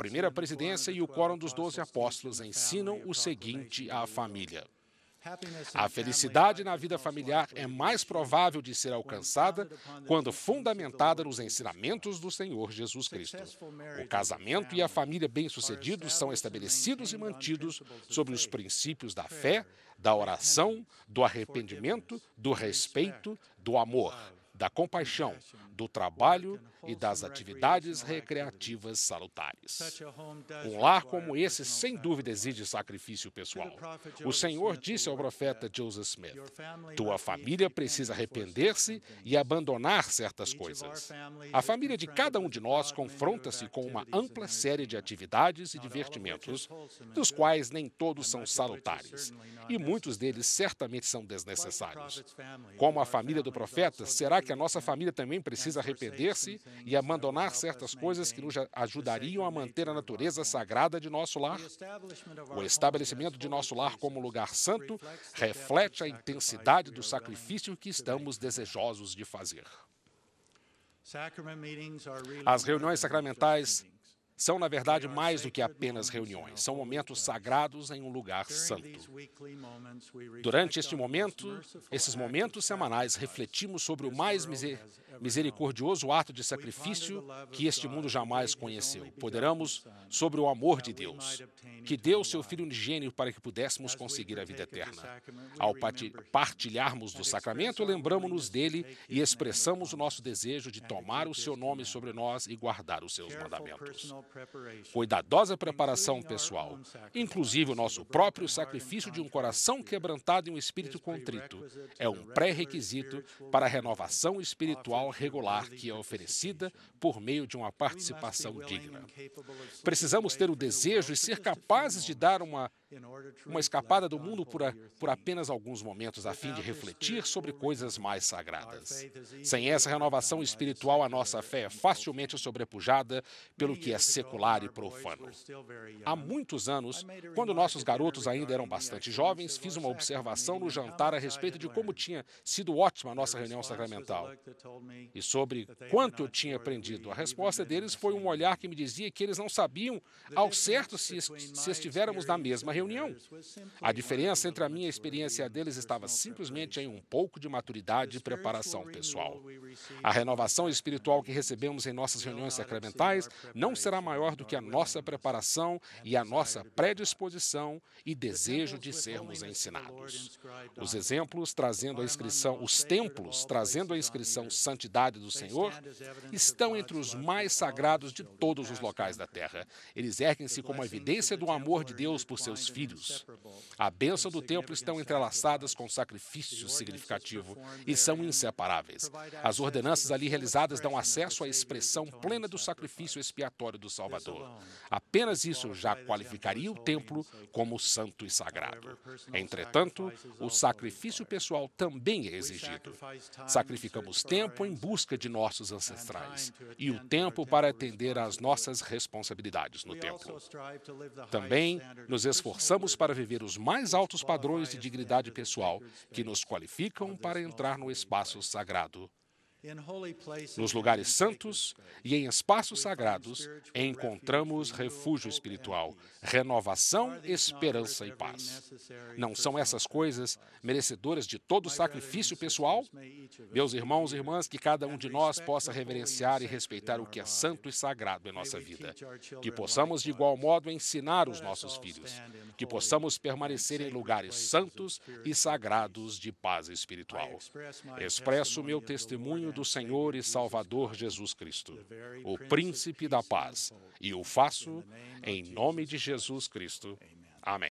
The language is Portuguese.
primeira presidência e o Quórum dos 12 Apóstolos ensinam o seguinte à família. A felicidade na vida familiar é mais provável de ser alcançada quando fundamentada nos ensinamentos do Senhor Jesus Cristo. O casamento e a família bem-sucedidos são estabelecidos e mantidos sobre os princípios da fé, da oração, do arrependimento, do respeito, do amor, da compaixão, do trabalho e das atividades recreativas salutares. Um lar como esse, sem dúvida, exige sacrifício pessoal. O Senhor disse ao profeta Joseph Smith: "Tua família precisa arrepender-se e abandonar certas coisas." A família de cada um de nós confronta-se com uma ampla série de atividades e divertimentos, dos quais nem todos são salutares, e muitos deles certamente são desnecessários. Como a família do profeta, será que a nossa família também precisa arrepender-se e abandonar certas coisas que nos ajudariam a manter a natureza sagrada de nosso lar? O estabelecimento de nosso lar como lugar santo reflete a intensidade do sacrifício que estamos desejosos de fazer. As reuniões sacramentais são, na verdade, mais do que apenas reuniões. São momentos sagrados em um lugar santo. Durante esses momentos semanais, refletimos sobre o mais misericordioso ato de sacrifício que este mundo jamais conheceu. Ponderamos sobre o amor de Deus, que deu seu Filho unigênito para que pudéssemos conseguir a vida eterna. Ao partilharmos do sacramento, lembramos-nos dele e expressamos o nosso desejo de tomar o seu nome sobre nós e guardar os seus mandamentos. Cuidadosa preparação pessoal, inclusive o nosso próprio sacrifício de um coração quebrantado e um espírito contrito, é um pré-requisito para a renovação espiritual regular que é oferecida por meio de uma participação digna. Precisamos ter o desejo e ser capazes de dar uma escapada do mundo por apenas alguns momentos, a fim de refletir sobre coisas mais sagradas. Sem essa renovação espiritual, a nossa fé é facilmente sobrepujada pelo que é secular e profano. Há muitos anos, quando nossos garotos ainda eram bastante jovens, fiz uma observação no jantar a respeito de como tinha sido ótima a nossa reunião sacramental e sobre quanto eu tinha aprendido. A resposta deles foi um olhar que me dizia que eles não sabiam ao certo se estivéssemos na mesma reunião. A diferença entre a minha experiência e a deles estava simplesmente em um pouco de maturidade e preparação pessoal. A renovação espiritual que recebemos em nossas reuniões sacramentais não será maior do que a nossa preparação e a nossa predisposição e desejo de sermos ensinados. Os templos trazendo a inscrição Santidade do Senhor estão entre os mais sagrados de todos os locais da terra. Eles erguem-se como evidência do amor de Deus por seus filhos. A bênção do templo estão entrelaçadas com sacrifício significativo e são inseparáveis. As ordenanças ali realizadas dão acesso à expressão plena do sacrifício expiatório do Salvador. Apenas isso já qualificaria o templo como santo e sagrado. Entretanto, o sacrifício pessoal também é exigido. Sacrificamos tempo em busca de nossos ancestrais e o tempo para atender às nossas responsabilidades no templo. Também nos esforçamos para viver os mais altos padrões de dignidade pessoal que nos qualificam para entrar no espaço sagrado. Nos lugares santos e em espaços sagrados, encontramos refúgio espiritual, renovação, esperança e paz. Não são essas coisas merecedoras de todo sacrifício pessoal? Meus irmãos e irmãs, que cada um de nós possa reverenciar e respeitar o que é santo e sagrado em nossa vida. Que possamos, de igual modo, ensinar os nossos filhos. Que possamos permanecer em lugares santos e sagrados de paz espiritual. Expresso o meu testemunho do Senhor e Salvador Jesus Cristo, o Príncipe da Paz, e o faço em nome de Jesus Cristo. Amém.